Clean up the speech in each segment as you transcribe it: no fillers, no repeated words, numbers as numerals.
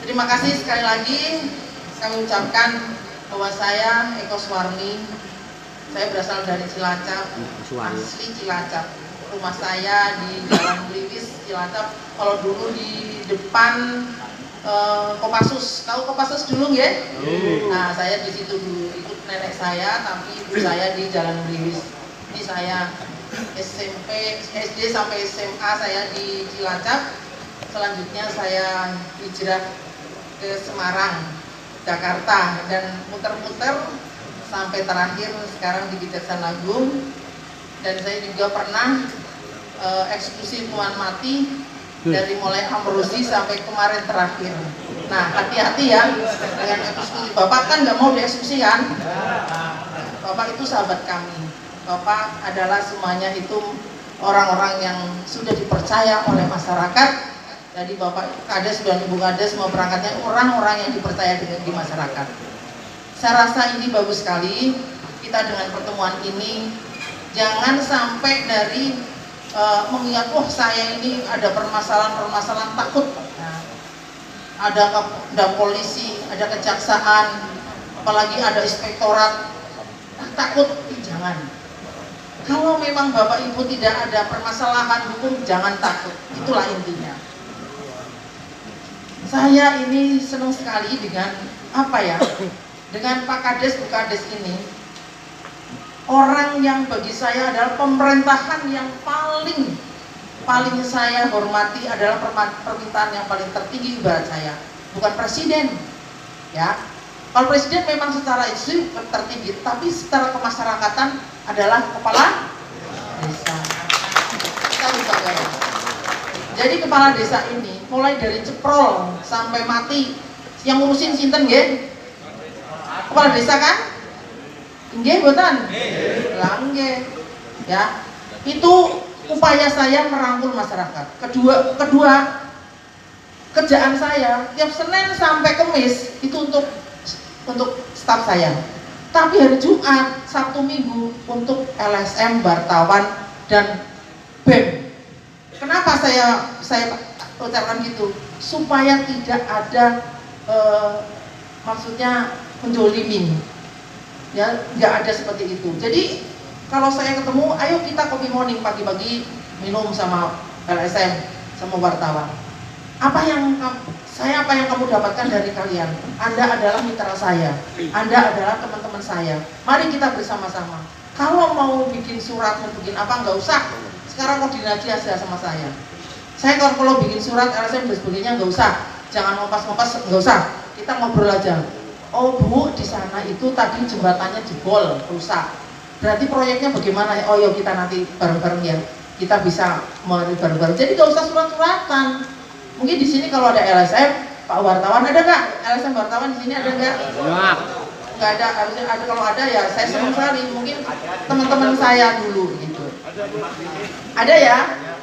Terima kasih sekali lagi kami ucapkan bahwa saya Eko Suwarni, saya berasal dari Cilacap, asli Cilacap. Rumah saya di Jalan Gliwis, Cilacap. Kalau dulu di depan Kopassus, tahu Kopassus dulu ya? Nah, saya di situ dulu, ikut nenek saya, tapi ibu saya di Jalan Gliwis. Ini saya SMP, SD sampai SMA saya di Cilacap. Selanjutnya saya hijrah ke Semarang, Jakarta, dan muter-muter sampai terakhir sekarang di Kejaksaan Agung. Dan saya juga pernah eksekusi hukuman mati dari mulai Amrozi sampai kemarin terakhir. Nah, hati-hati ya dengan eksekusi. Bapak kan nggak mau dieksekusi kan? Bapak itu sahabat kami. Bapak adalah semuanya itu orang-orang yang sudah dipercaya oleh masyarakat. Jadi Bapak Kades dan Ibu Kades semua perangkatnya orang-orang yang dipercaya di masyarakat. Saya rasa ini bagus sekali kita dengan pertemuan ini. Jangan sampai dari mengingat, saya ini ada permasalahan takut. Nah, ada polisi, ada kejaksaan, apalagi ada inspektorat, takut. Jangan. Kalau memang Bapak Ibu tidak ada permasalahan hukum, jangan takut. Itulah intinya. Saya ini senang sekali dengan dengan Pak Kades, Bu Kades ini. Orang yang bagi saya adalah pemerintahan yang paling saya hormati adalah permintaan yang paling tertinggi buat saya, bukan presiden, ya. Kalau presiden memang secara isu tertinggi, tapi secara kemasyarakatan adalah kepala desa. Kita bisa bayar. Jadi kepala desa ini mulai dari ceprol sampai mati yang ngurusin sinten nggih? Kepala desa kan? Nggih mboten? Lah nggih. Ya. Itu upaya saya merangkul masyarakat. Kedua kerjaan saya tiap Senin sampai Kamis itu untuk staf saya. Tapi hari Jumat, Sabtu, Minggu untuk LSM, wartawan dan BEM. Kenapa saya ucapkan gitu? Supaya tidak ada maksudnya menjolimi, ya, nggak ada seperti itu. Jadi kalau saya ketemu, ayo kita kopi morning pagi-pagi minum sama LSM, sama wartawan. Apa yang kamu dapatkan dari kalian? Anda adalah mitra saya, Anda adalah teman-teman saya. Mari kita bersama-sama. Kalau mau bikin surat, mau bikin apa, nggak usah. Sekarang koordinasi aja sama saya. Saya kalau bikin surat LSM dan sebagainya nggak usah. Jangan ngopas-ngopas, nggak usah. Kita ngobrol aja. Oh Bu, di sana itu tadi jembatannya jebol, rusak. Berarti proyeknya bagaimana? Oh yuk kita nanti bareng-bareng ya. Kita bisa bareng-bareng. Jadi nggak usah surat-suratan. Mungkin di sini kalau ada LSM, Pak wartawan ada nggak? LSM wartawan di sini ada nggak? Nggak ada. Harusnya ada. Kalau ada ya saya senang sekali. Mungkin teman-teman saya dulu gitu. Ada ya?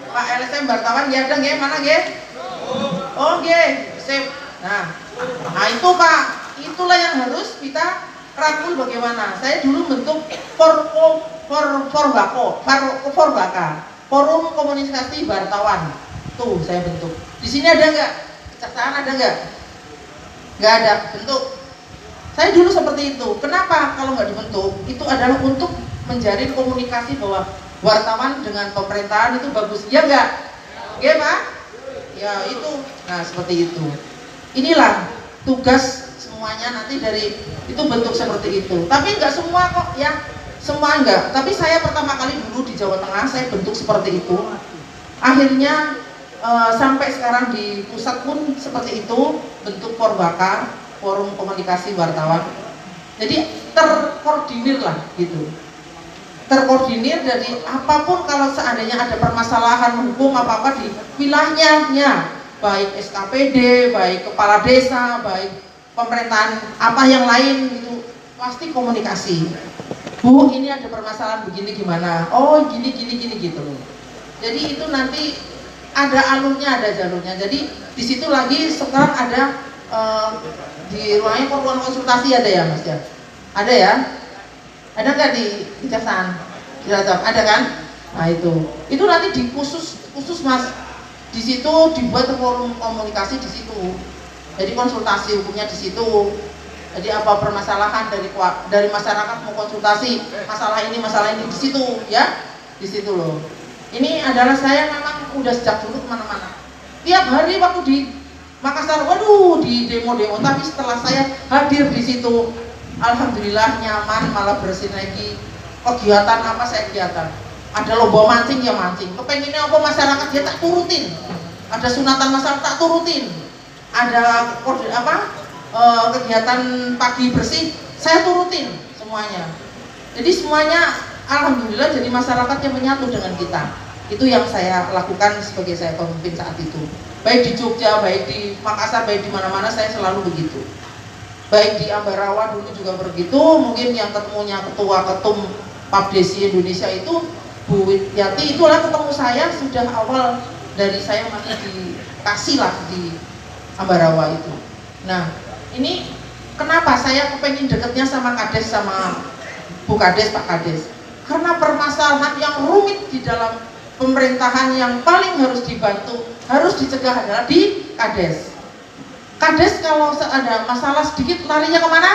Pak LSM wartawan ya ada nggih? Mana nggih? Oh nggih, sip. Nah itu Pak, itulah yang harus kita rangkul bagaimana. Saya dulu bentuk Forbaka, Forum Komunikasi Wartawan. Tuh saya bentuk. Di sini ada nggak? Kejaksaan ada nggak? Nggak ada bentuk. Saya dulu seperti itu. Kenapa kalau nggak dibentuk? Itu adalah untuk menjalin komunikasi bahwa wartawan dengan pemerintahan itu bagus. Ya nggak? Ya Pak? Ya itu. Nah seperti itu. Inilah tugas semuanya nanti dari itu bentuk seperti itu. Tapi nggak semua kok ya, semua enggak. Tapi saya pertama kali dulu di Jawa Tengah saya bentuk seperti itu. Akhirnya sampai sekarang di pusat pun seperti itu, bentuk Forbaka, Forum Komunikasi Wartawan. Jadi terkoordinir lah gitu. Terkoordinir dari apapun kalau seandainya ada permasalahan hukum apa-apa di wilayahnya, baik SKPD, baik kepala desa, baik pemerintahan apa yang lain itu pasti komunikasi. Bu, ini ada permasalahan begini gimana? Oh, gini gitu loh. Jadi itu nanti ada alurnya, ada jalurnya. Jadi di situ lagi sekarang ada di ruangnya ruang konsultasi ada ya Mas ya? Ada ya? Ada nggak di Kejaksaan? Ada kan? Nah itu nanti di khusus Mas. Di situ dibuat forum komunikasi di situ. Jadi konsultasi hukumnya di situ. Jadi apa permasalahan dari masyarakat mau konsultasi masalah ini di situ ya, di situ loh. Ini adalah saya memang udah sejak dulu kemana-mana. Tiap hari waktu di Makassar, waduh di demo-demo. Tapi setelah saya hadir di situ, alhamdulillah nyaman, malah bersinergi. Kegiatan apa saya kegiatan. Ada lomba mancing ya mancing. Kepenginnya apa masyarakat dia tak turutin. Ada sunatan masyarakat tak turutin. Ada kegiatan pagi bersih saya turutin semuanya. Jadi semuanya alhamdulillah jadi masyarakat yang menyatu dengan kita. Itu yang saya lakukan sebagai saya pemimpin saat itu. Baik di Jogja, baik di Makassar, baik di mana-mana saya selalu begitu. Baik di Ambarawa dulu juga begitu. Mungkin yang ketemunya ketua ketum Papdesi Indonesia itu Bu Yati, itulah ketemu saya sudah awal dari saya masih dikasih lah di Ambarawa itu. Nah ini kenapa saya kepengen deketnya sama Kades, sama Bu Kades, Pak Kades, karena permasalahan yang rumit di dalam pemerintahan yang paling harus dibantu, harus dicegah adalah di Kades. Kades kalau ada masalah sedikit larinya kemana?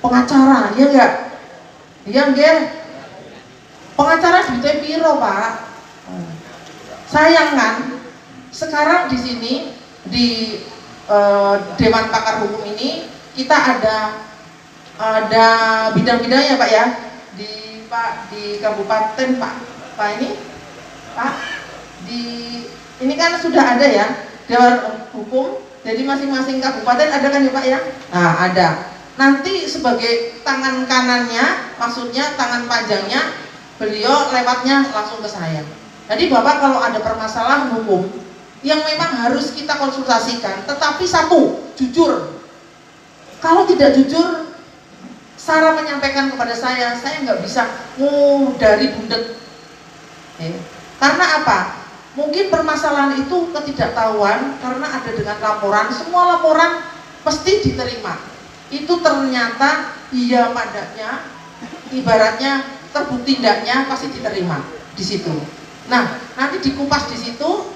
Pengacara, ya enggak? Iya enggak? Pengacara duitnya piro Pak? Sayang kan? Sekarang di sini di Dewan Pakar Hukum ini kita ada bidang-bidangnya Pak ya, di kabupaten Pak ini Pak ini kan sudah ada ya Dewan Hukum, jadi masing-masing kabupaten ada kan ya Pak ya. Nah ada, nanti sebagai tangan kanannya, maksudnya tangan panjangnya beliau, lewatnya langsung ke saya. Jadi Bapak kalau ada permasalahan hukum yang memang harus kita konsultasikan, tetapi satu, jujur. Kalau tidak jujur, Sarah menyampaikan kepada saya nggak bisa dari bundet. Karena apa? Mungkin permasalahan itu ketidaktahuan karena ada dengan laporan, semua laporan pasti diterima. Itu ternyata iya padanya, ibaratnya terbukti tidaknya pasti diterima di situ. Nah, nanti dikupas di situ.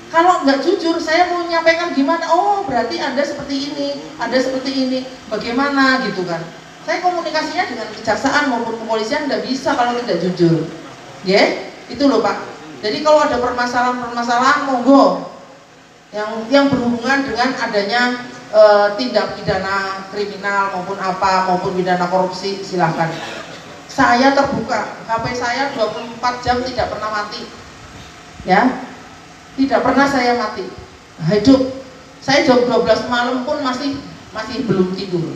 Kalau nggak jujur, saya mau menyampaikan gimana? Oh, berarti Anda seperti ini, Anda seperti ini, bagaimana gitu kan? Saya komunikasinya dengan kejaksaan maupun kepolisian nggak bisa kalau tidak jujur, ya? Itu loh Pak. Jadi kalau ada permasalahan monggo yang berhubungan dengan adanya tindak pidana kriminal maupun pidana korupsi, silahkan. Saya terbuka, HP saya 24 jam tidak pernah mati, ya. Tidak pernah saya mati, hidup. Saya jam 12 malam pun masih belum tidur.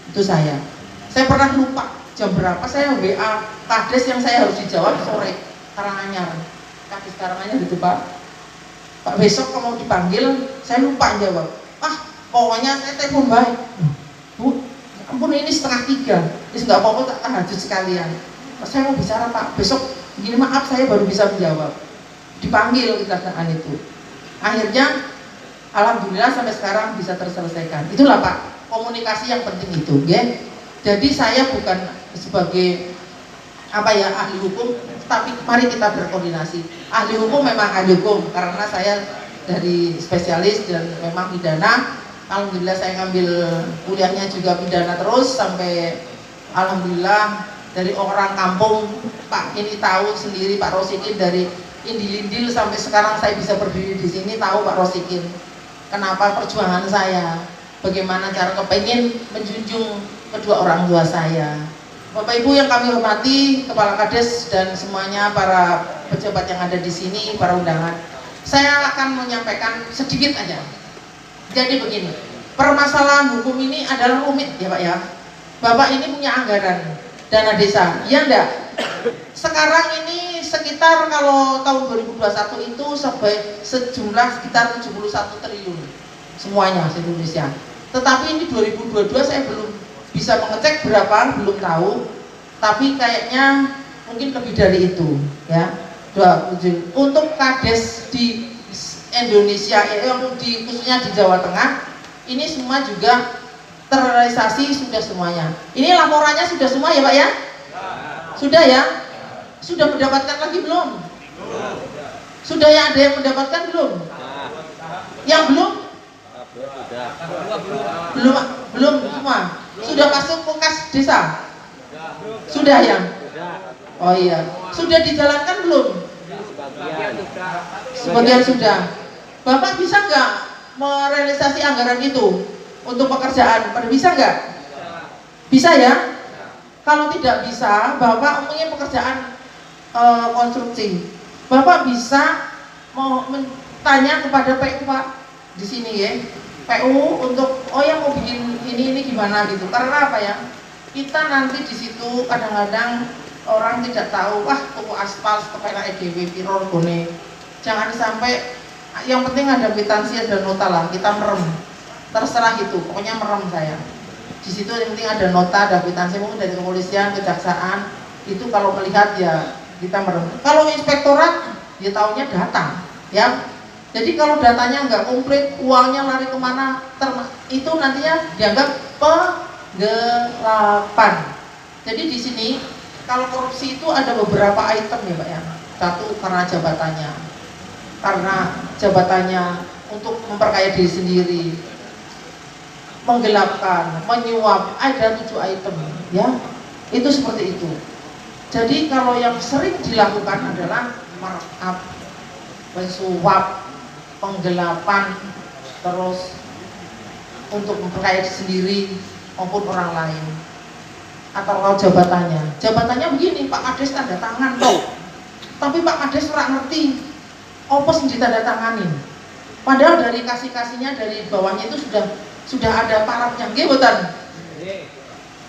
Itu saya pernah lupa jam berapa saya WA Kades yang saya harus dijawab sore, Karanganyar. Kades Karanganyar itu Pak besok kalau dipanggil, saya lupa jawab. Pokoknya saya telepon baik. Bu, ampun ini 2:30, nggak apa-apa tak tahajud sekalian. Saya mau bicara Pak, besok gini maaf saya baru bisa menjawab. Dipanggil kecelakaan itu, akhirnya alhamdulillah sampai sekarang bisa terselesaikan. Itulah Pak, komunikasi yang penting itu ya. Jadi saya bukan sebagai ahli hukum, tapi mari kita berkoordinasi. Ahli hukum memang ahli hukum karena saya dari spesialis dan memang pidana. Alhamdulillah saya ngambil kuliahnya juga pidana terus sampai alhamdulillah dari orang kampung. Pak ini tahu sendiri Pak Rosikin, dari Indil-indil sampai sekarang saya bisa berdiri di sini, tahu Pak Rosikin kenapa perjuangan saya, bagaimana cara kepengen menjunjung kedua orang tua saya. Bapak Ibu yang kami hormati, Kepala Kades dan semuanya para pejabat yang ada di sini, para undangan, saya akan menyampaikan sedikit aja. Jadi begini, permasalahan hukum ini adalah rumit ya Pak ya. Bapak ini punya anggaran dana desa, iya enggak? Sekarang ini sekitar kalau tahun 2021 itu sejumlah sekitar 71 triliun semuanya se-Indonesia. Tetapi ini 2022 saya belum bisa mengecek berapa, belum tahu. Tapi kayaknya mungkin lebih dari itu ya. Untuk Kades di Indonesia, khususnya di Jawa Tengah, ini semua juga terrealisasi sudah semuanya. Ini laporannya sudah semua ya Pak ya? Sudah ya? Sudah mendapatkan lagi belum? Sudah ya, ada yang mendapatkan belum? Yang belum? Belum, belum semua. Sudah masuk ke kas desa? Sudah ya? Oh iya. Sudah dijalankan belum? Sebagian sudah. Bapak bisa nggak merealisasi anggaran itu untuk pekerjaan? Pada bisa nggak? Bisa ya? Kalau tidak bisa, Bapak umumnya pekerjaan konstruksi. Bapak bisa mau tanya kepada PU Pak di sini ya. PU untuk yang mau bikin ini gimana gitu. Karena apa ya? Kita nanti di situ kadang-kadang orang tidak tahu, wah tuku aspal kepala EDW piror gone. Jangan sampai, yang penting ada kwitansi, ada nota lah, kita merem. Terserah itu, pokoknya merem saya. Di situ yang penting ada nota, ada kwitansi, mungkin dari kepolisian, kejaksaan. Itu kalau melihat ya kita merem. Kalau inspektorat dia taunya datang, ya. Jadi kalau datanya nggak komplit, uangnya lari kemana, itu nantinya dianggap penggelapan. Jadi di sini kalau korupsi itu ada beberapa item ya Pak ya. Satu karena jabatannya untuk memperkaya diri sendiri, menggelapkan, menyuap, ada 7 item ya. Itu seperti itu. Jadi kalau yang sering dilakukan adalah markup, mensuap, penggelapan, terus untuk memperkaya diri sendiri maupun orang lain. Atau kalau jabatannya begini, Pak Kades tanda tangan toh. Tapi Pak Kades ora ngerti apa sing ditanda tanganin. Padahal dari kasih-kasihnya dari bawahnya itu sudah ada parafnya, nggih mboten?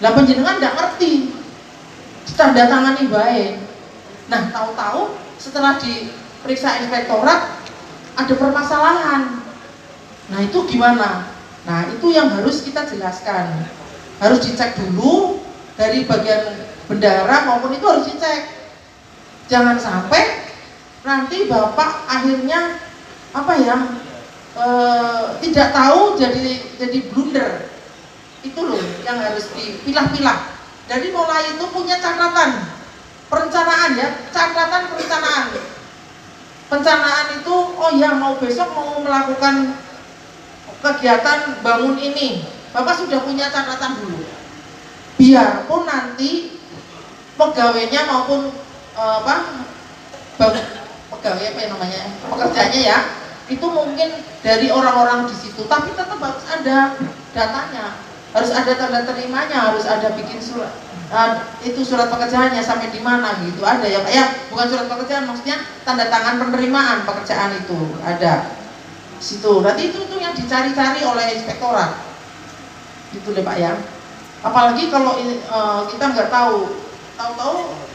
Lah panjenengan ndak ngerti. Tanda tangani baik. Nah, tahu-tahu setelah diperiksa inspektorat ada permasalahan. Nah, itu gimana? Nah, itu yang harus kita jelaskan. Harus dicek dulu dari bagian bendahara maupun itu harus dicek. Jangan sampai nanti Bapak akhirnya tidak tahu jadi blunder. Itu loh yang harus dipilah-pilah. Jadi mulai itu punya catatan perencanaan ya, catatan perencanaan. Perencanaan itu, oh ya mau besok mau melakukan kegiatan bangun ini, Bapak sudah punya catatan dulu. Biarpun nanti pegawainya maupun pekerjanya ya, itu mungkin dari orang-orang di situ, tapi tetap harus ada datanya. Harus ada tanda terimanya, harus ada bikin surat itu surat pekerjaannya sampai di mana gitu ada ya Pak ya, bukan surat pekerjaan, maksudnya tanda tangan penerimaan pekerjaan itu ada situ. Nanti itu yang dicari-cari oleh inspektorat gitu deh Pak ya. Apalagi kalau kita nggak tahu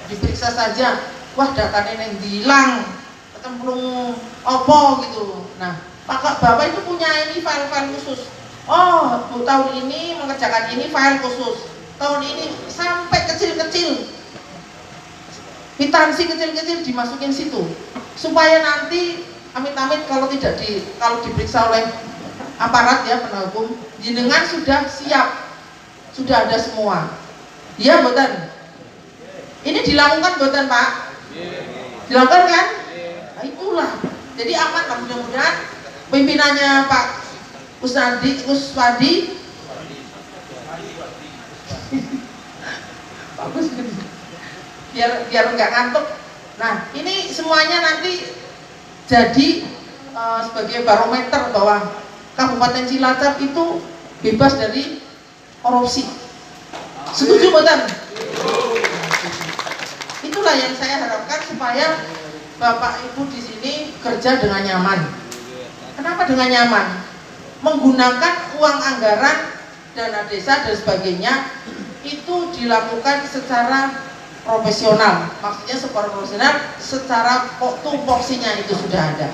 diperiksa saja, wah datanya yang hilang, kecemplung opo gitu. Nah Bapak itu punya ini file-file khusus. Oh, tahun ini mengerjakan ini file khusus. Tahun ini sampai kecil-kecil, kwitansi kecil-kecil dimasukin situ, supaya nanti amit-amit kalau diperiksa oleh aparat ya penegak hukum, jenengan sudah siap, sudah ada semua. Iya, mboten? Ini dilakukan mboten Pak? Dilakukan kan? Nah, itulah. Jadi aman lah, mudah-mudahan pimpinannya Pak Kuswadi bagus biar nggak ngantuk. Nah ini semuanya nanti jadi sebagai barometer bahwa Kabupaten Cilacap itu bebas dari korupsi. Setuju betul? Itulah yang saya harapkan supaya Bapak Ibu di sini kerja dengan nyaman. Kenapa dengan nyaman? Menggunakan uang anggaran dana desa dan sebagainya itu dilakukan secara profesional, maksudnya secara profesional, secara tupoksinya itu sudah ada.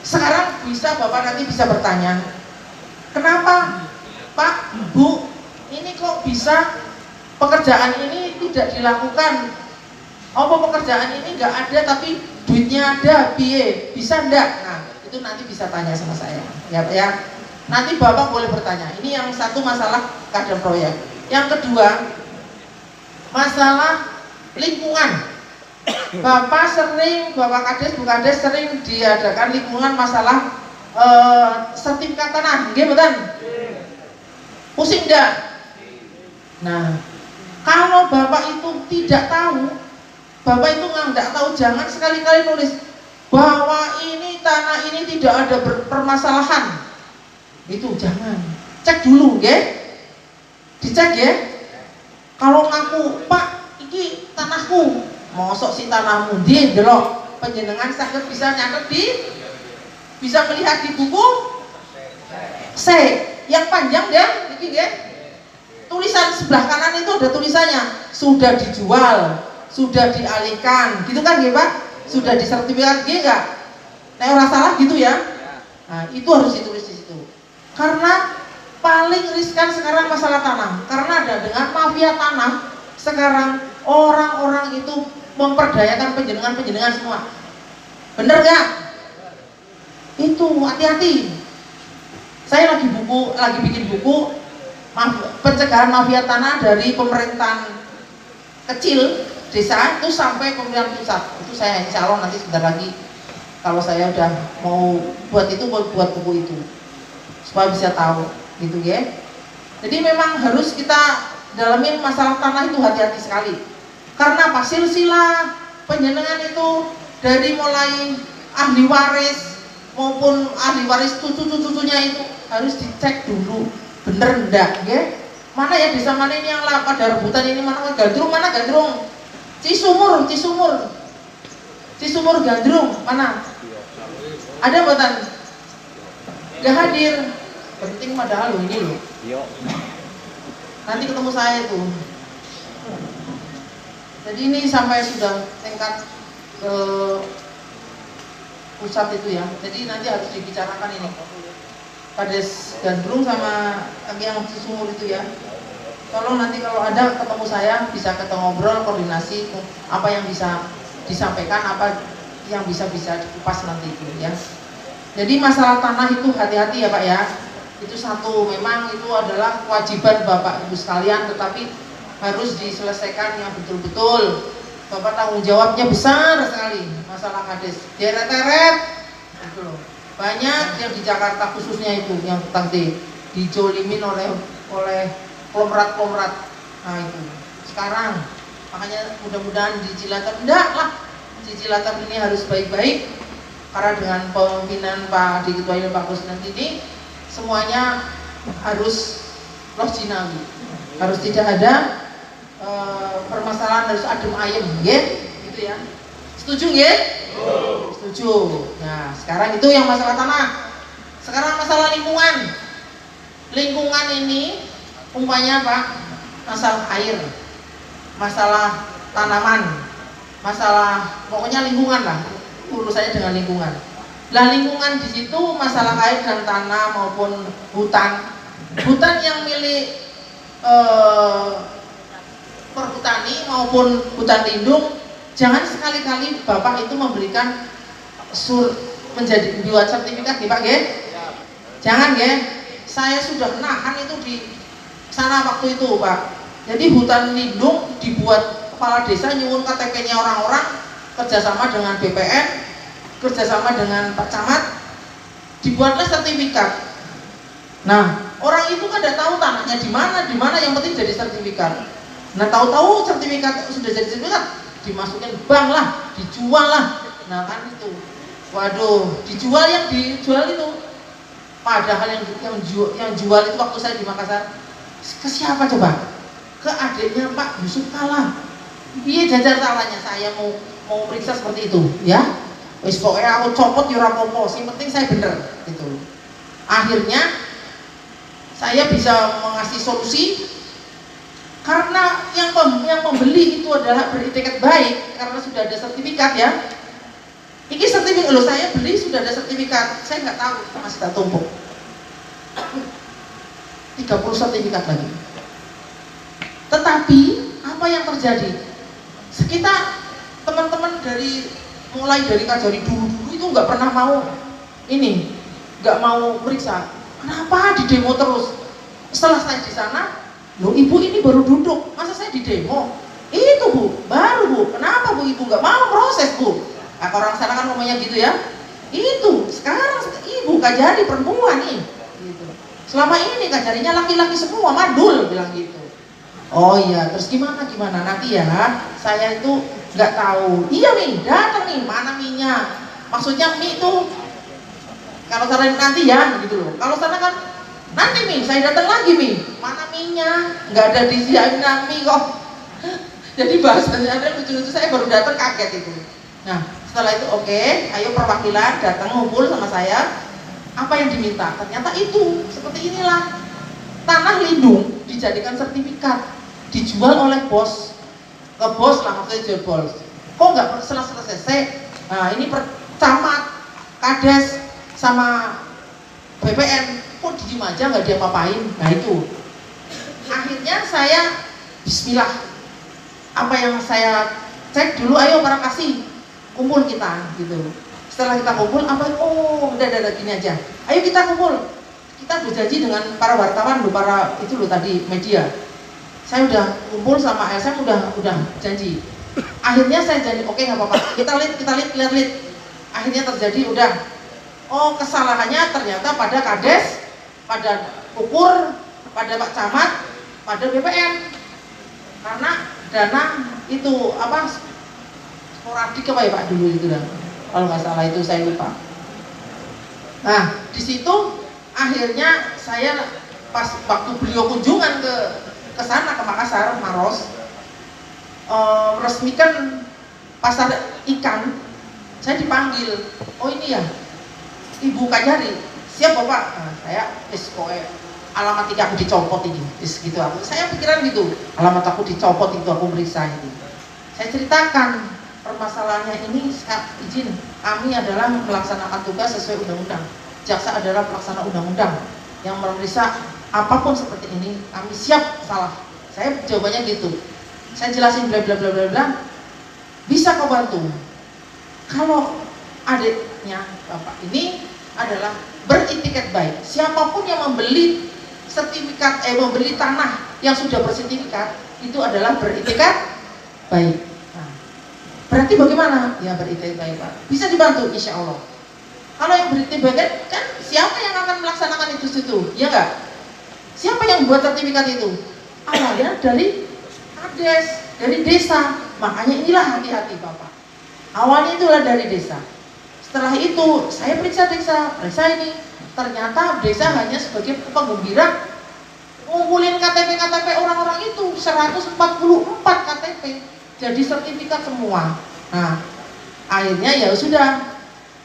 Sekarang Bapak nanti bisa bertanya, kenapa Pak, Bu, ini kok bisa pekerjaan ini tidak dilakukan? Apa pekerjaan ini nggak ada tapi duitnya ada, bisa enggak? Nah itu nanti bisa tanya sama saya ya. Nanti Bapak boleh bertanya. Ini yang satu masalah kader proyek. Yang kedua masalah lingkungan. Bapak Kades, Bu Kades sering diadakan lingkungan masalah sertifikat tanah, nggih mboten? Pusing enggak? Nah, kalau Bapak itu tidak tahu, Bapak itu nggak tahu, jangan sekali-kali nulis bahwa ini tanah ini tidak ada permasalahan. Itu jangan. Cek dulu, ya. Dicek ya. Kalau ngaku, Pak, ini tanahku, mosok si tanahmu, dia delok penjenengan saged bisa nyatet bisa melihat di buku yang panjang ya, ini ya. Tulisan sebelah kanan itu ada tulisannya sudah dijual, sudah dialihkan, gitu kan ya Pak? Sudah disertifikat, gitu nggak? Nah orang salah gitu ya. Nah itu harus ditulis di situ. Karena paling riskan sekarang masalah tanah, karena ada dengan mafia tanah sekarang orang-orang itu memperdayakan penjenengan semua. Bener nggak? Itu hati-hati. Saya lagi bikin buku pencegahan mafia tanah dari pemerintahan kecil desa itu sampai pemerintahan pusat. Itu saya insya Allah nanti sebentar lagi kalau saya udah mau buat buku itu supaya bisa tahu gitu ya. Jadi memang harus kita dalamin masalah tanah itu hati-hati sekali. Karena apa? Silsilah penjenengan itu dari mulai ahli waris maupun ahli waris cucu-cucunya itu harus dicek dulu bener enggak ya. Mana ya desa mana ini yang pada rebutan ini, mana Gandrung Cisumur Gandrung mana ada buatan gak hadir, penting padahal lo ini loh. Nanti ketemu saya tuh. Jadi ini sampai sudah tingkat ke pusat itu ya. Jadi nanti harus dibicarakan ini Kades Gandrung sama yang Cisumur itu ya. Tolong nanti kalau ada ketemu saya bisa kita ngobrol, koordinasi apa yang bisa disampaikan, apa yang bisa dikupas nanti itu ya. Jadi masalah tanah itu hati-hati ya Pak ya. Itu satu, memang itu adalah kewajiban Bapak Ibu sekalian, tetapi harus diselesaikan yang betul-betul. Bapak tanggung jawabnya besar sekali masalah kades. Deret-deret gitu loh. Banyak yang di Jakarta khususnya itu yang dijolimin oleh konglomerat. Nah itu sekarang makanya mudah-mudahan di Cilacap enggak lah, di Cilacap ini harus baik-baik karena dengan pemimpinan Pak Diketuai dan Pak Kusnan ini semuanya harus loginawi, harus tidak ada permasalahan, harus adem ayem ya, gitu ya. Setuju ya? Setuju. Nah sekarang itu yang masalah tanah. Sekarang masalah lingkungan. Lingkungan ini umpamanya apa? Masalah air, masalah tanaman, masalah pokoknya lingkungan lah, urusannya dengan lingkungan. Lah lingkungan di situ masalah air dan tanah maupun hutan yang milik perhutani maupun hutan lindung, jangan sekali-kali Bapak itu memberikan buat sertifikat nih Pak ya. Jangan ya. Saya sudah nahan itu di sana waktu itu Pak. Jadi hutan lindung dibuat kepala desa nyuwun KTP-nya orang-orang, kerjasama dengan BPN, kerjasama dengan Pak Camat, dibuatlah sertifikat. Nah orang itu kan tidak tahu tanahnya di mana, yang penting jadi sertifikat. Nah tahu-tahu sertifikat sudah jadi sertifikat, dimasukin bank lah, dijual lah. Nah kan itu, waduh, dijual itu. Padahal yang jual itu waktu saya di Makassar, ke siapa coba? Ke adiknya Pak Yusuf Kala. Iya jajar salahnya, saya mau periksa seperti itu, ya. Wis pokoknya aku copot ya ora apa-apa, sing penting saya bener gitu. Akhirnya saya bisa mengasih solusi karena yang membeli itu adalah beretiket baik karena sudah ada sertifikat ya. Ini sertifikat loh, saya beli sudah ada sertifikat, saya nggak tahu masih tak tumpuk 30 sertifikat lagi. Tetapi apa yang terjadi? Sekitar teman-teman mulai dari Kajari dulu itu nggak pernah mau nggak mau meriksa. Kenapa di demo terus? Setelah saya di sana, loh ibu ini baru duduk, masa saya di demo? Itu bu, baru bu. Kenapa bu ibu nggak mau proses bu? Nah, orang sana kan ngomongnya gitu ya. Itu sekarang ibu Kajari perempuan nih, gitu. Selama ini kajarinya laki-laki semua, mandul, bilang gitu. Oh iya, terus gimana nanti ya, saya itu nggak tahu. Iya Mi, datang nih, mana Mi-nya? Maksudnya Mi itu kalau sana nanti ya, gitu loh. Kalau sana kan nanti Mi, saya datang lagi Mi, mana Mi-nya? Nggak ada disiapin Mi kok. Jadi bahasanya ada lucu-lucu, saya baru datang kaget itu. Nah, setelah itu oke, ayo perwakilan datang ngumpul sama saya. Apa yang diminta? Ternyata itu seperti inilah, tanah lindung dijadikan sertifikat, dijual oleh bos, ke bos lah, maksudnya jual bos. Kok nggak selesai? Nah ini camat, kades sama BPN kok diem aja nggak diapa-apain. Nah itu akhirnya saya bismillah, apa yang saya cek dulu, ayo para kasih kumpul kita gitu. Setelah kita kumpul, apa? Oh, udah gini aja. Ayo kita kumpul. Kita udah janji dengan para wartawan loh, para itu loh tadi media. Saya udah kumpul sama LSM, udah janji. Akhirnya saya janji, oke nggak apa-apa. Kita lihat. Akhirnya terjadi udah. Oh, kesalahannya ternyata pada kades, pada ukur, pada Pak Camat, pada BPN. Karena dana itu apa? Sporadik apa ya Pak dulu itu dah. Kalau nggak salah itu saya lupa. Nah di situ akhirnya saya pas waktu beliau kunjungan ke sana, ke Makassar, Maros, resmikan pasar ikan, saya dipanggil. Oh ini ya Ibu Kajari, siap Bapak? Nah, saya alamat aku dicopot ini, gitu aku. Saya pikiran gitu, alamat aku dicopot itu, aku meriksa itu. Saya ceritakan permasalahannya ini, izin, kami adalah melaksanakan tugas sesuai undang-undang. Jaksa adalah pelaksana undang-undang yang memeriksa apapun seperti ini, kami siap salah. Saya jawabannya gitu. Saya jelasin bla bla bla bla bla. Bisa kau bantu? Kalau adiknya Bapak ini adalah beritikat baik. Siapapun yang membeli sertifikat, membeli tanah yang sudah bersertifikat itu adalah beritikat baik. Berarti bagaimana? Ya beritikat baik Pak. Bisa dibantu insya Allah. Kalau yang beritikat baik kan siapa yang akan melaksanakan itu? Ya enggak? Siapa yang buat sertifikat itu? Awalnya dari kades, dari desa. Makanya inilah hati-hati Bapak. Awalnya itulah dari desa. Setelah itu saya periksa ini. Ternyata desa hanya sebagai penggembira ngumpulin KTP orang-orang itu 144 KTP. Jadi sertifikat semua. Nah, akhirnya ya sudah,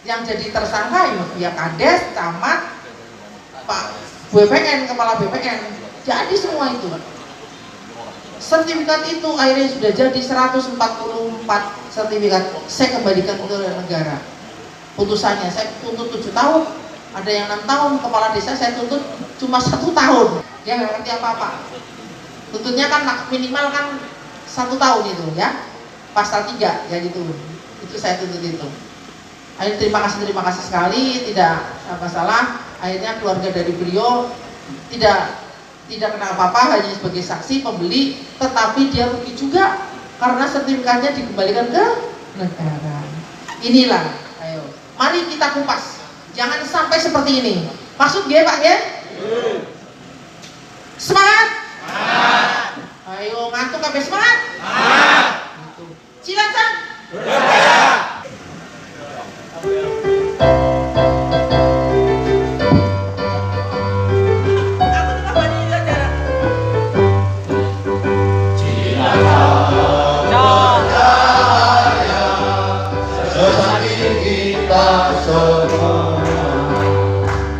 yang jadi tersangka ya kades, camat, Pak BPN, kepala BPN. Jadi semua itu. Sertifikat itu akhirnya sudah jadi 144 sertifikat. Saya kembalikan ke negara. Putusannya saya tuntut 7 tahun. Ada yang 6 tahun, kepala desa saya tuntut cuma 1 tahun. Dia nggak ngerti apa-apa. Tuntutnya kan minimal kan 1 tahun itu ya, pasal 3 ya gitu. Itu saya tuntut itu. Akhirnya terima kasih sekali, tidak masalah. Akhirnya keluarga dari beliau tidak kena apa-apa, hanya sebagai saksi pembeli, tetapi dia rugi juga karena sertifikatnya dikembalikan ke negara. Inilah, ayo, mari kita kupas. Jangan sampai seperti ini. Maksud dia Pak ya? Semangat! Ayo ngantuk sampai semangat? Cilacap!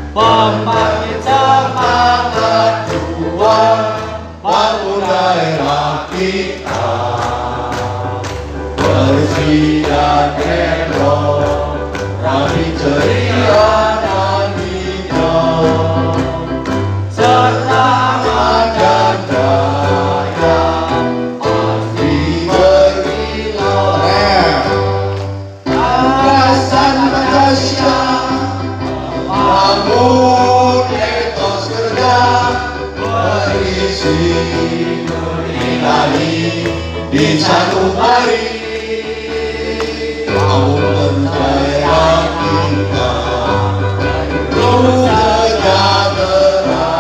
Pembangkit semangat juang, bangun daerah kita, bersih dan elok, rapi ceria dan hijau, semangat dan jaya pasti berkilau. Gagasan Pancasila bangun etos kerja, berisi berilahi di satu hari. Bangun daerah kita, sejahtera.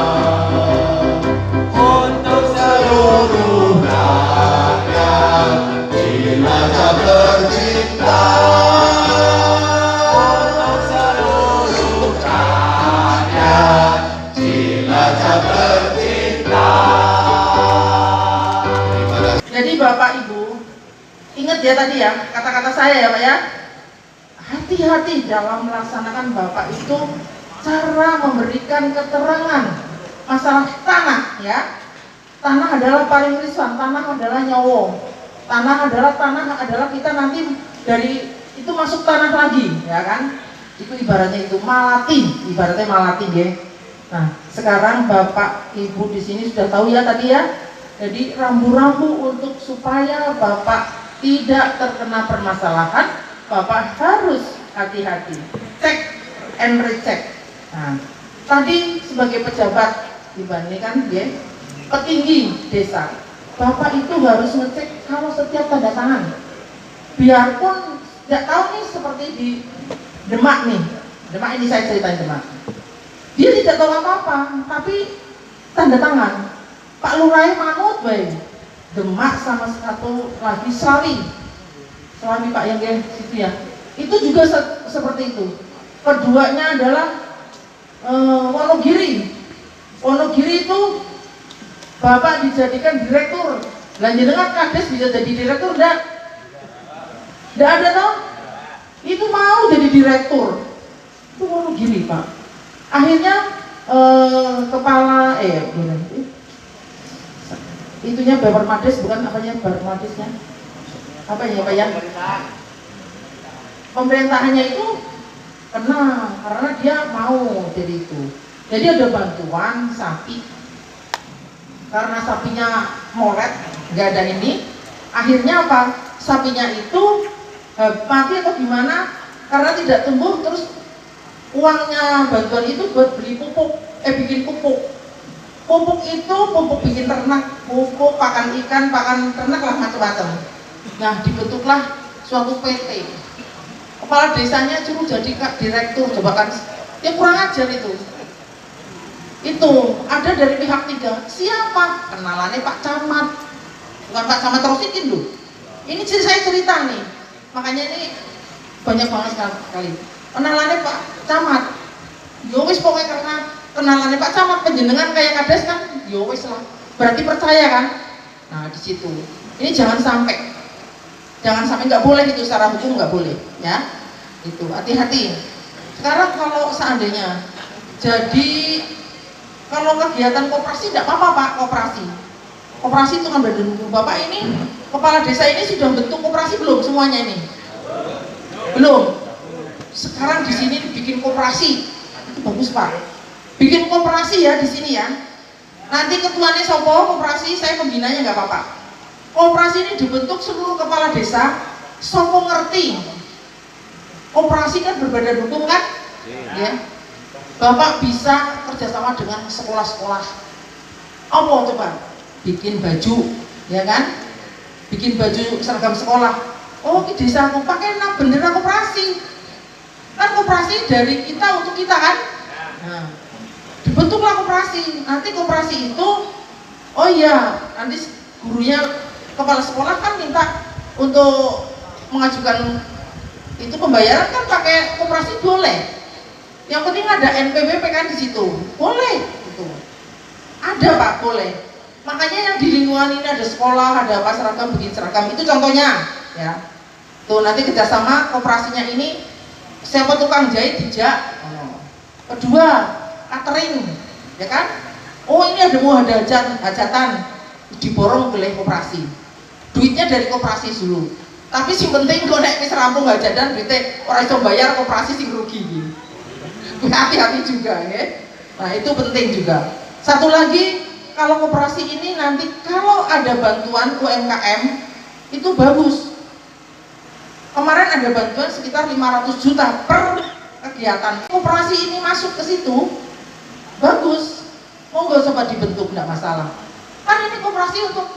Ingat ya tadi ya, kata-kata saya ya Pak ya. Hati-hati dalam melaksanakan Bapak itu cara memberikan keterangan masalah tanah ya. Tanah adalah paling riskan, tanah adalah nyawa. Tanah adalah kita nanti dari itu masuk tanah lagi, ya kan? Itu ibaratnya itu ibaratnya malati ya. Nah, sekarang Bapak Ibu di sini sudah tahu ya tadi ya. Jadi rambu-rambu untuk supaya Bapak tidak terkena permasalahan, Bapak harus hati-hati. Cek and recheck. Nah, tadi sebagai pejabat dibandingkan ya, petinggi desa, Bapak itu harus ngecek kalau setiap tanda tangan. Biarpun tidak tahu nih seperti di Demak nih. Demak ini saya ceritain Demak. Dia tidak tahu apa-apa, tapi tanda tangan. Pak Lurah manut baik. Demak sama satu lagi Slawi Pak yang di situ ya. Itu juga seperti itu. Keduanya adalah Wonogiri. Wonogiri itu Bapak dijadikan direktur. Lanjut dengan kades bisa jadi direktur enggak? Enggak ada toh? Itu mau jadi direktur. Itu Wonogiri Pak. Akhirnya kepala itunya Bapermades bukan apanya Bapermadesnya? Apa ya Pak ya? Pemerintahannya itu kena karena dia mau jadi itu. Jadi ada bantuan sapi. Karena sapinya molet, nggak ada ini. Akhirnya apa? Sapinya itu mati atau gimana? Karena tidak tumbuh, terus uangnya bantuan itu buat beli pupuk, bikin pupuk. Pupuk itu pupuk bikin ternak, pupuk pakan ikan, pakan ternak lah macam-macam. Nah, dibentuklah suatu PT. Kepala desanya suruh jadi direktur, coba kan? Ya kurang ajar itu. Itu ada dari pihak tiga. Siapa? Kenalannya Pak Camat. Bukan Pak Camat Rosikin loh. Ini saya cerita nih. Makanya ini banyak banget sekali. Kenalannya Pak Camat. Yowis pokoknya karena kenalannya Pak Camat penjenengan kayak kades kan, yowis lah. Berarti percaya kan? Nah di situ. Ini jangan sampai nggak boleh itu secara hukum nggak boleh, ya. Itu hati-hati. Sekarang kalau seandainya jadi kalau kegiatan koperasi tidak apa-apa Pak, koperasi itu kan dulu. Bapak ini kepala desa ini sudah bentuk koperasi belum semuanya ini? Belum. Sekarang di sini bikin koperasi itu bagus Pak. Bikin koperasi ya di sini ya. Nanti ketuanya sopo koperasi, saya pembinanya nggak apa-apa. Koperasi ini dibentuk seluruh kepala desa, sopo ngerti. Koperasi kan berbadan hukum kan? Ya. Bapak bisa kerjasama dengan sekolah-sekolah. Apa coba? Bikin baju, ya kan? Bikin baju seragam sekolah. Oh, di desa aku pakai bendera koperasi. Kan koperasi dari kita untuk kita kan? Nah, dibentuklah koperasi. Nanti koperasi itu, oh iya, nanti gurunya kepala sekolah kan minta untuk mengajukan itu pembayaran kan pakai koperasi boleh. Yang penting ada NPWP kan di situ, boleh. Gitu. Ada Pak, boleh. Makanya yang di lingkungan ini ada sekolah, ada apa seragam, bikin seragam itu contohnya, ya. Tuh nanti kerjasama koperasinya ini, siapa tukang jahit dijak. Kedua, catering, ya kan? Oh ini ada mau hajatan, diborong oleh koperasi. Duitnya dari koperasi dulu. Tapi sing penting kok nek wis rampung hajatan duitnya orang iso bayar koperasi sing rugi gitu. Hati-hati juga ya. Nah itu penting juga. Satu lagi, kalau koperasi ini nanti kalau ada bantuan UMKM itu bagus. Kemarin ada bantuan sekitar 500 juta per kegiatan. Koperasi ini masuk ke situ bagus. Monggo coba dibentuk, enggak masalah. Kan ini koperasi untuk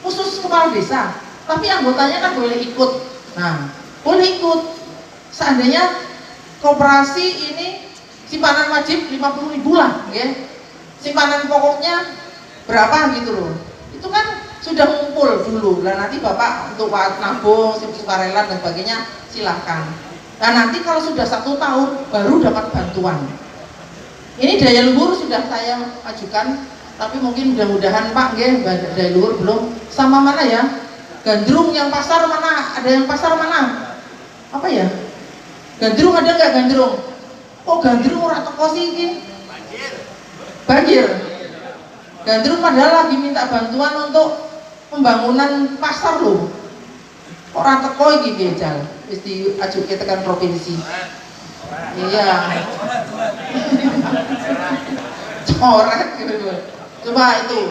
khusus kepala desa, tapi anggotanya kan boleh ikut. Nah, boleh ikut. Seandainya koperasi ini simpanan wajib 50.000 lah, ya. Simpanan pokoknya berapa gitu loh. Itu kan sudah ngumpul dulu. Lah nanti Bapak untuk nabung, sukarela dan sebagainya silahkan. Nah nanti kalau sudah 1 tahun baru dapat bantuan. Ini daya luhur sudah saya ajukan, tapi mungkin mudah-mudahan Pak, daya luhur belum. Sama mana ya? Gandrung yang pasar mana? Ada yang pasar mana? Apa ya? Gandrung ada nggak gandrung? Kok gandrung ora teko sih iki? Banjir. Gandrung padahal lagi minta bantuan untuk pembangunan pasar loh. Orang teko iki bejal, wis diajuke tekan provinsi. Iya. Coret gitu. Coba itu.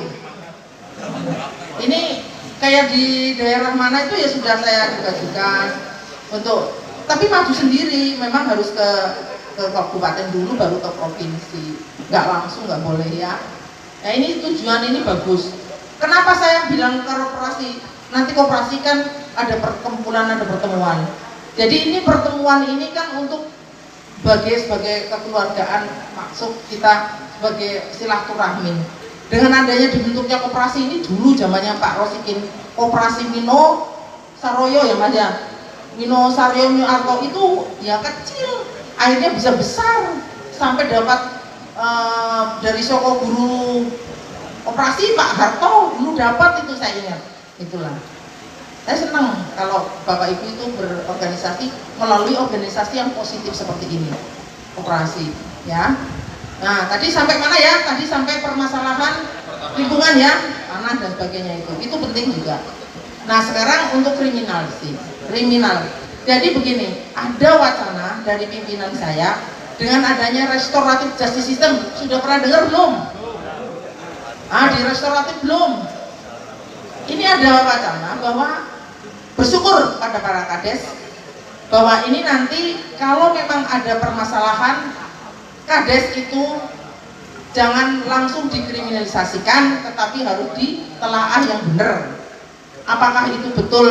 Ini kayak di daerah mana itu ya sudah saya juga untuk, tapi maju sendiri, memang harus ke kabupaten dulu baru ke provinsi, nggak langsung, nggak boleh ya. Nah ini tujuan ini bagus. Kenapa saya bilang koperasi? Nanti koperasi kan ada perkumpulan, ada pertemuan. Jadi ini pertemuan ini kan untuk sebagai kekeluargaan, maksud kita sebagai silaturahmi. Dengan adanya dibentuknya koperasi ini dulu zamannya Pak Rosikin, koperasi Mino Saroyo ya Mas ya, Mino Saroyo Arto itu ya kecil, akhirnya bisa besar sampai dapat dari Soko Guru Koperasi Pak Harto dulu dapat itu, saya ingat. Itulah, saya senang kalau Bapak Ibu itu berorganisasi melalui organisasi yang positif seperti ini, koperasi ya. Nah tadi sampai mana ya? Tadi sampai permasalahan lingkungan ya, tanah dan sebagainya itu penting juga. Nah sekarang untuk kriminal. Jadi begini, ada wacana dari pimpinan saya dengan adanya restoratif justice system. Sudah pernah dengar belum? Di restoratif belum. Ini ada wacana bahwa bersyukur pada para kades bahwa ini nanti kalau memang ada permasalahan, kades itu jangan langsung dikriminalisasikan, tetapi harus ditelaah yang benar. Apakah itu betul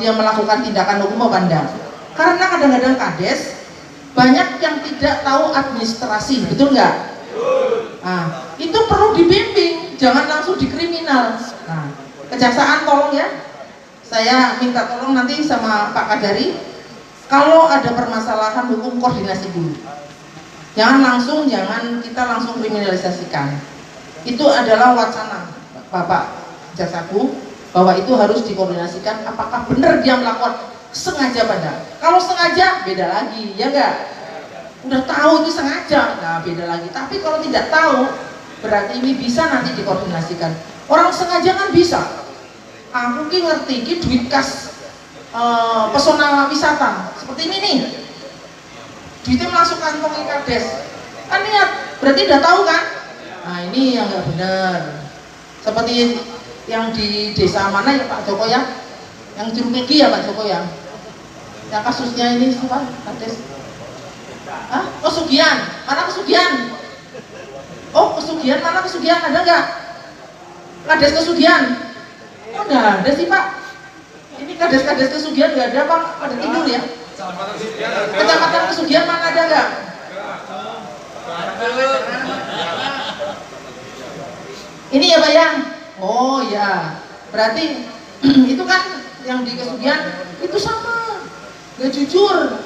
dia melakukan tindakan hukum apa enggak? Karena kadang-kadang kades banyak yang tidak tahu administrasi, betul nggak? Nah, itu perlu dibimbing, jangan langsung dikriminal. Nah, kejaksaan tolong ya, saya minta tolong nanti sama Pak Kajari, kalau ada permasalahan hukum koordinasi dulu. Jangan kita langsung kriminalisasikan. Itu adalah wacana Bapak jaksaku, bahwa itu harus dikoordinasikan apakah benar dia melakukan sengaja pada. Kalau sengaja beda lagi, ya enggak? Udah tahu itu sengaja, nah beda lagi. Tapi kalau tidak tahu, berarti ini bisa nanti dikoordinasikan. Orang sengaja kan bisa. Aku ki ngerti ki duit kas pesona wisata seperti ini nih. Duitnya masuk kantong kades, kan niat, berarti udah tahu kan? Nah ini yang nggak benar. Seperti yang di desa mana ya Pak Joko ya, yang Curug Megi ya Pak Joko ya, yang kasusnya ini siapa? Kades? Kesugihan, mana kesugihan? Oh kesugihan, mana kesugihan, ada nggak? Kades kesugihan? Oh nggak ada sih Pak. Ini kades kesugihan nggak ada Pak, pada tidur ya. Kecamatan Kesugihan mana ada nggak? Ini ya Pak yang? Oh ya, berarti itu kan yang di Kesugihan itu sama, nggak jujur.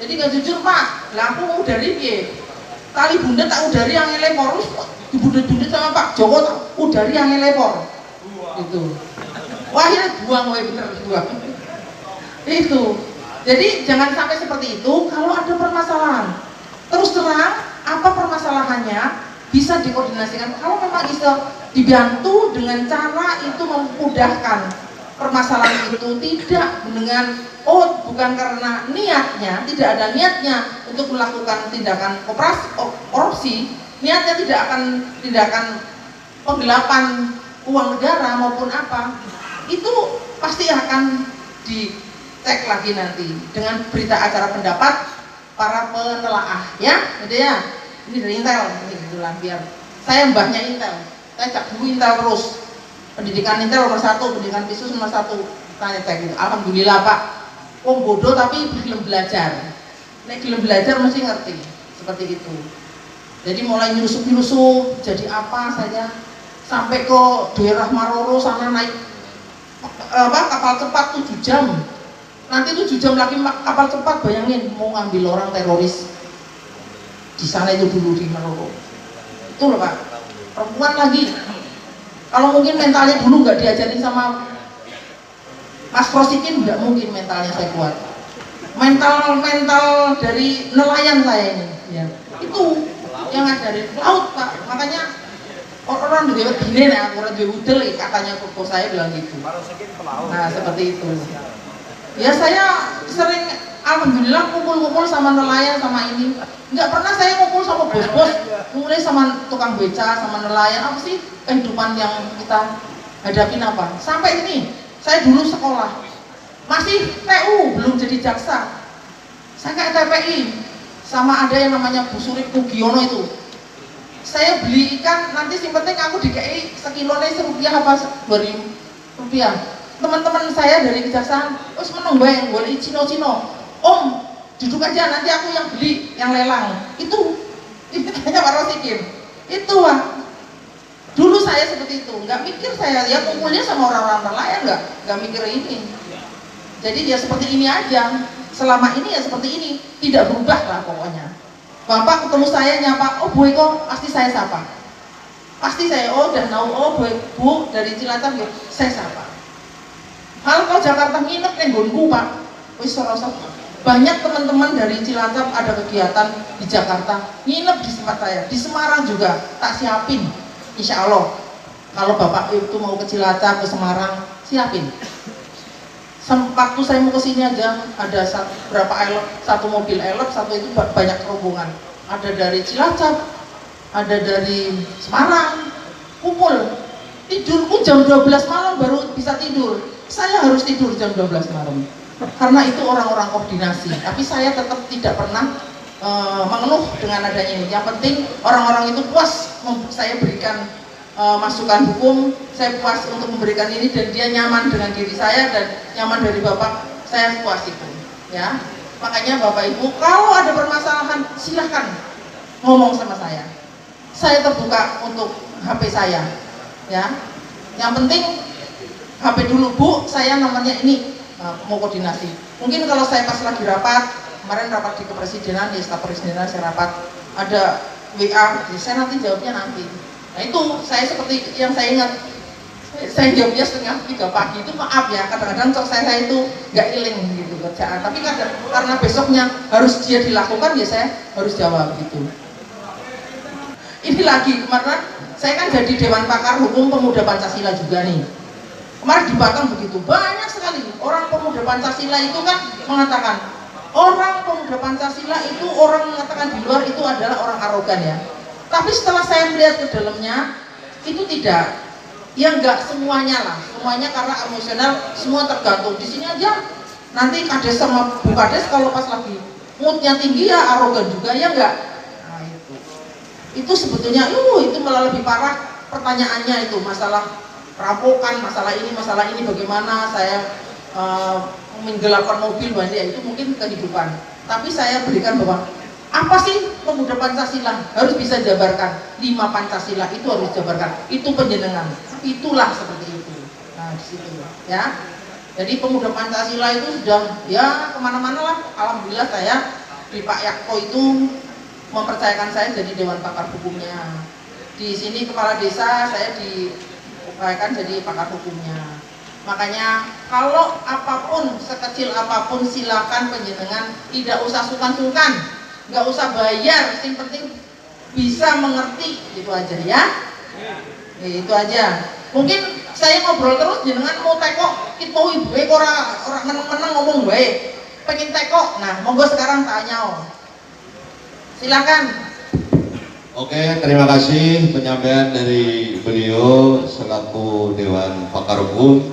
Jadi nggak jujur Pak, lah aku udari piye? Kali bunda tak udari yang ngelepor, dibundet-bundet sama Pak Joko tak udari yang ngelepor. Itu. Wah akhirnya buang, bener buang. Itu. Jadi jangan sampai seperti itu. Kalau ada permasalahan, terus terang apa permasalahannya bisa dikoordinasikan. Kalau memang bisa dibantu dengan cara itu memudahkan permasalahan itu, tidak dengan bukan karena niatnya, tidak ada niatnya untuk melakukan tindakan korupsi, niatnya tidak akan tindakan penggelapan uang negara maupun apa, itu pasti akan dicek lagi nanti dengan berita acara pendapat para penelaah ya. Jadi ya ini dari Intel, ini kebetulan biar saya mbahnya Intel, saya cek dulu Intel terus, pendidikan Intel nomor 1, pendidikan Pisus nomor 1, saya cek gitu. Alhamdulillah Pak, bodoh tapi belum belajar. Nek belum belajar mesti ngerti seperti itu. Jadi mulai nyusup jadi apa saja, sampai ke daerah Maroro sana naik kapal cepat 7 jam. Nanti 7 jam lagi kapal cepat, bayangin mau ngambil orang teroris di sana itu dulu di Maroro. Itu loh Pak, perempuan lagi. Kalau mungkin mentalnya dulu nggak diajarin sama Mas Krosikin nggak mungkin mentalnya saya kuat. Mental dari nelayan saya ini, ya. Itu yang dari laut Pak. Makanya orang di gini nih, orang di udel katanya koko saya bilang gitu. Nah seperti itu. Ya saya sering alhamdulillah kumpul-kumpul sama nelayan sama ini. Nggak pernah saya kumpul sama bos-bos, mulai sama tukang beca, sama nelayan. Apa sih kehidupan yang kita hadapin apa? Sampai ini, saya dulu sekolah masih TU, belum jadi jaksa. Saya kayak TPI, sama ada yang namanya Bu Surip Pugiono itu. Saya beli ikan, nanti sing penting aku dikei sekilone rupiah apa 2.000 rupiah. Teman-teman saya dari kejaksaan, terus menung bae boleh Cino-Cino. Om, duduk aja nanti aku yang beli, yang lelang. Itu tanya Pak Rosikin. Itu Pak. Dulu saya seperti itu, nggak mikir saya ya kumpulnya sama orang-orang nelayan, nggak mikir ini. Jadi ya seperti ini aja. Selama ini ya seperti ini, tidak berubah lah pokoknya. Bapak ketemu saya nyapa, oh Bu Eko, pasti saya sapa. Pasti saya, oh udah tahu, oh Bu dari Cilacap ya, saya sapa. Kalau kau Jakarta nginep nggonku Pak, wis rasa banyak teman-teman dari Cilacap ada kegiatan di Jakarta nginep di tempat saya, di Semarang juga tak siapin, insya Allah. Kalau Bapak itu mau ke Cilacap ke Semarang, siapin. Waktu saya mau kesini aja ada berapa satu mobil elop, satu itu banyak rombongan. Ada dari Cilacap, ada dari Semarang, kumpul. Tidurku jam 12 malam baru bisa tidur. Saya harus tidur jam 12 malam. Karena itu orang-orang koordinasi. Tapi saya tetap tidak pernah mengeluh dengan adanya ini. Yang penting orang-orang itu puas saya berikan masukan hukum, saya puas untuk memberikan ini dan dia nyaman dengan diri saya dan nyaman dari Bapak, saya puas itu, ya. Makanya Bapak Ibu kalau ada permasalahan silahkan ngomong sama saya terbuka untuk HP saya, ya. Yang penting HP dulu Bu, saya namanya ini mau koordinasi. Mungkin kalau saya pas lagi rapat, kemarin rapat di kepresidenan, di staf presidenan saya rapat, ada WA, saya nanti jawabnya nanti. Nah itu saya seperti yang saya ingat, saya jawabnya setengah 3 pagi itu maaf ya, kadang-kadang saya itu nggak iling gitu kerjaan, tapi karena besoknya harus dia dilakukan ya saya harus jawab gitu. Ini lagi kemarin saya kan jadi Dewan Pakar Hukum Pemuda Pancasila juga nih. Kemarin di Batam begitu banyak sekali orang pemuda Pancasila itu kan mengatakan orang pemuda Pancasila itu orang mengatakan di luar itu adalah orang arogan ya. Tapi setelah saya melihat ke dalamnya, itu tidak, ya enggak semuanya lah, semuanya karena emosional, semua tergantung. Di sini aja, nanti kades sama Bu Kades kalau pas lagi moodnya tinggi ya arogan juga, ya enggak? Nah itu sebetulnya, itu malah lebih parah pertanyaannya itu, masalah rampokan, masalah ini bagaimana saya menggelapkan mobil, ya itu mungkin kehidupan. Tapi saya berikan bahwa apa sih pemuda Pancasila harus bisa jabarkan 5 Pancasila itu harus jabarkan itu penjenengan itulah seperti itu. Nah di situ ya. Jadi pemuda Pancasila itu sudah ya kemana-mana lah. Alhamdulillah saya di Pak Yakto itu mempercayakan saya jadi Dewan Pakar Hukumnya. Di sini kepala desa saya dipercayakan jadi pakar hukumnya. Makanya kalau apapun sekecil apapun silakan penjenengan tidak usah sungkan-sungkan. Nggak usah bayar, yang penting bisa mengerti, itu aja ya. Itu aja. Mungkin saya ngobrol terus, jenengan mau teko, kita mau ibu orang meneng-meneng ngomong baik, pengen teko. Nah, monggo sekarang tanya. Silakan. Oke, terima kasih penyampaian dari beliau selaku Dewan Pakar Hukum.